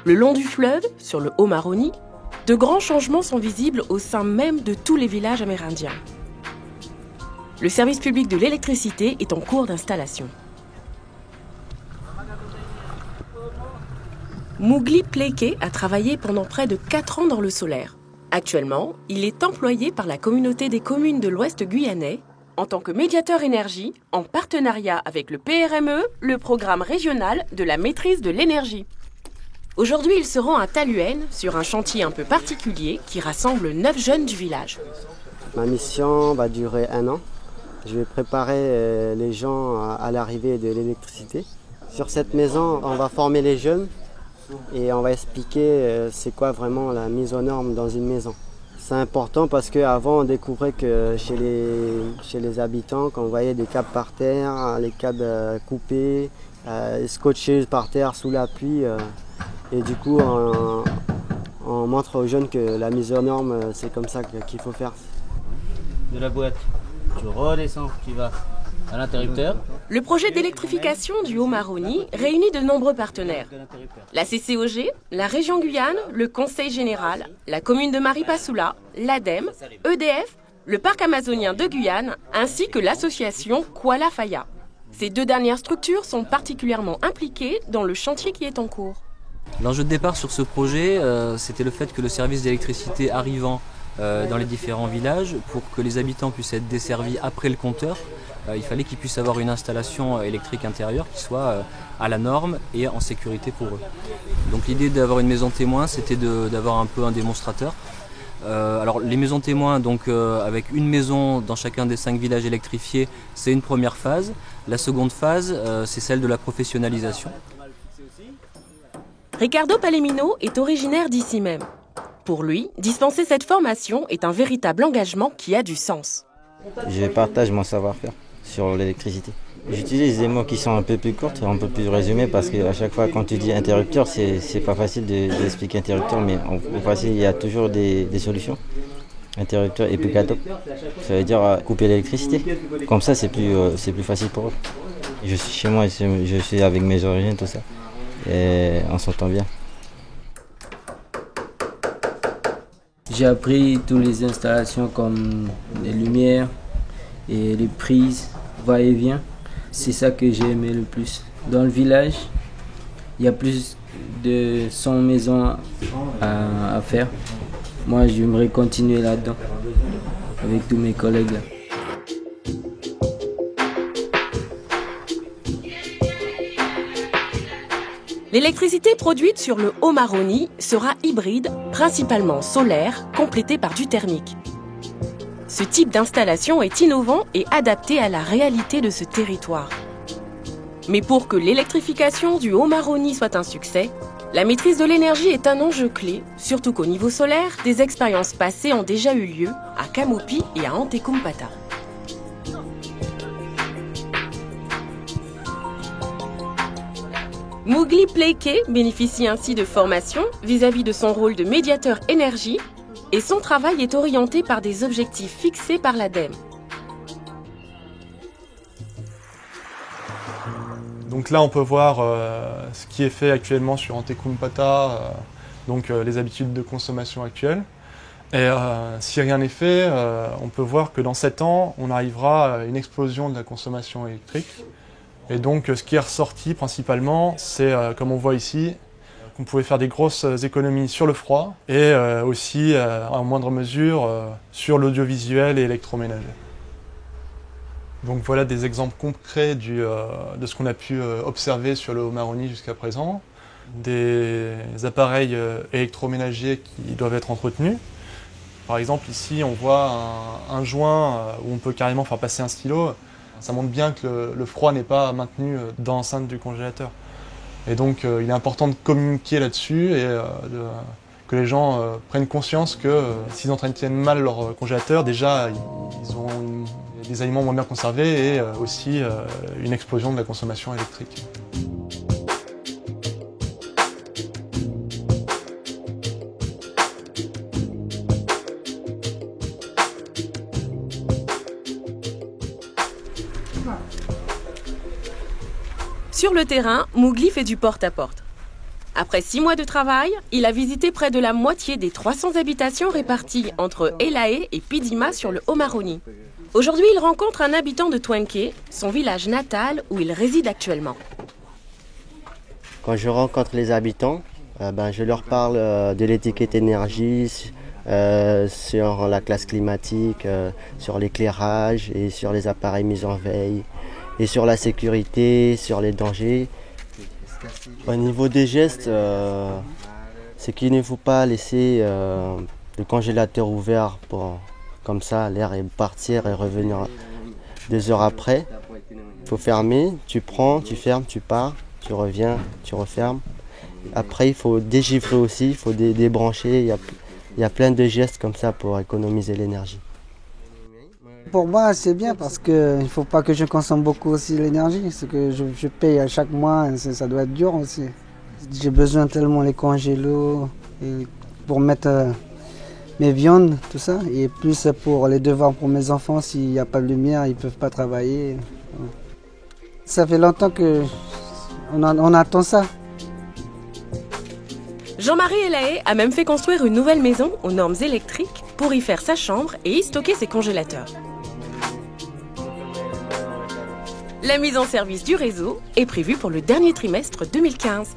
Le long du fleuve, sur le Haut-Maroni, de grands changements sont visibles au sein même de tous les villages amérindiens. Le service public de l'électricité est en cours d'installation. Mowgli Pleike a travaillé pendant près de 4 ans dans le solaire. Actuellement, il est employé par la communauté des communes de l'Ouest guyanais en tant que médiateur énergie, en partenariat avec le PRME, le programme régional de la maîtrise de l'énergie. Aujourd'hui, il se rend à Taluène sur un chantier un peu particulier qui rassemble 9 jeunes du village. Ma mission va durer 1 an. Je vais préparer les gens à l'arrivée de l'électricité. Sur cette maison, on va former les jeunes et on va expliquer c'est quoi vraiment la mise aux normes dans une maison. C'est important parce qu'avant on découvrait que chez les habitants, quand on voyait des câbles par terre, les câbles coupés, scotchés par terre sous la pluie. Et du coup on montre aux jeunes que la mise aux normes c'est comme ça qu'il faut faire. De la boîte, tu redescends, tu vas à l'interrupteur. Le projet d'électrification du Haut-Maroni réunit de nombreux partenaires. La CCOG, la région Guyane, le Conseil général, la commune de Maripasoula, l'ADEME, EDF, le parc amazonien de Guyane, ainsi que l'association Kuala Faya. Ces 2 dernières structures sont particulièrement impliquées dans le chantier qui est en cours. L'enjeu de départ sur ce projet, c'était le fait que le service d'électricité arrivant dans les différents villages, pour que les habitants puissent être desservis après le compteur, il fallait qu'ils puissent avoir une installation électrique intérieure qui soit à la norme et en sécurité pour eux. Donc l'idée d'avoir une maison témoin, c'était d'avoir un peu un démonstrateur. Alors les maisons témoins, donc avec une maison dans chacun des 5 villages électrifiés, c'est une première phase. La seconde phase, c'est celle de la professionnalisation. Ricardo Palemino est originaire d'ici même. Pour lui, dispenser cette formation est un véritable engagement qui a du sens. Je partage mon savoir-faire sur l'électricité. J'utilise des mots qui sont un peu plus courts, un peu plus résumés, parce qu'à chaque fois quand tu dis interrupteur, c'est pas facile d'expliquer interrupteur, mais au passé il y a toujours des solutions. Interrupteur et Pukato, ça veut dire couper l'électricité. Comme ça c'est plus facile pour eux. Je suis chez moi, je suis avec mes origines, tout ça, et on s'entend bien. J'ai appris toutes les installations comme les lumières et les prises, va-et-vient. C'est ça que j'ai aimé le plus. Dans le village, il y a plus de 100 maisons à faire. Moi, j'aimerais continuer là-dedans avec tous mes collègues là. L'électricité produite sur le Haut-Maroni sera hybride, principalement solaire, complétée par du thermique. Ce type d'installation est innovant et adapté à la réalité de ce territoire. Mais pour que l'électrification du Haut-Maroni soit un succès, la maîtrise de l'énergie est un enjeu clé, surtout qu'au niveau solaire, des expériences passées ont déjà eu lieu à Kamopi et à Antekumpata. Mowgli Pleike bénéficie ainsi de formation vis-à-vis de son rôle de médiateur énergie et son travail est orienté par des objectifs fixés par l'ADEME. Donc là on peut voir ce qui est fait actuellement sur Antekumpata, les habitudes de consommation actuelles. Et si rien n'est fait, on peut voir que dans 7 ans, on arrivera à une explosion de la consommation électrique. Et donc ce qui est ressorti principalement, c'est comme on voit ici, qu'on pouvait faire des grosses économies sur le froid et aussi en moindre mesure sur l'audiovisuel et électroménager. Donc voilà des exemples concrets de ce qu'on a pu observer sur le Haut-Maroni jusqu'à présent. Des appareils électroménagers qui doivent être entretenus. Par exemple ici on voit un joint où on peut carrément faire passer un stylo. Ça montre bien que le froid n'est pas maintenu dans l'enceinte du congélateur. Et donc il est important de communiquer là-dessus et que les gens prennent conscience que s'ils entretiennent mal leur congélateur, déjà ils ont des aliments moins bien conservés et aussi une explosion de la consommation électrique. Sur le terrain, Mowgli fait du porte-à-porte. Après 6 mois de travail, il a visité près de la moitié des 300 habitations réparties entre Elae et Pidima sur le Haut-Maroni. Aujourd'hui, il rencontre un habitant de Twenke, son village natal où il réside actuellement. Quand je rencontre les habitants, je leur parle de l'étiquette énergie, sur la classe climatique, sur l'éclairage et sur les appareils mis en veille, et sur la sécurité, sur les dangers. Au niveau des gestes, c'est qu'il ne faut pas laisser le congélateur ouvert comme ça, l'air est partir et revenir 2 heures après. Il faut fermer, tu prends, tu fermes, tu pars, tu reviens, tu refermes. Après, il faut dégivrer aussi, il faut débrancher. Il y a plein de gestes comme ça pour économiser l'énergie. Pour moi, c'est bien parce qu'il ne faut pas que je consomme beaucoup aussi l'énergie. Ce que je paye à chaque mois, ça doit être dur aussi. J'ai besoin tellement les congélos pour mettre mes viandes, tout ça. Et plus pour les devoirs pour mes enfants, s'il n'y a pas de lumière, ils ne peuvent pas travailler. Ça fait longtemps qu'on attend ça. Jean-Marie Elae a même fait construire une nouvelle maison aux normes électriques pour y faire sa chambre et y stocker ses congélateurs. La mise en service du réseau est prévue pour le dernier trimestre 2015.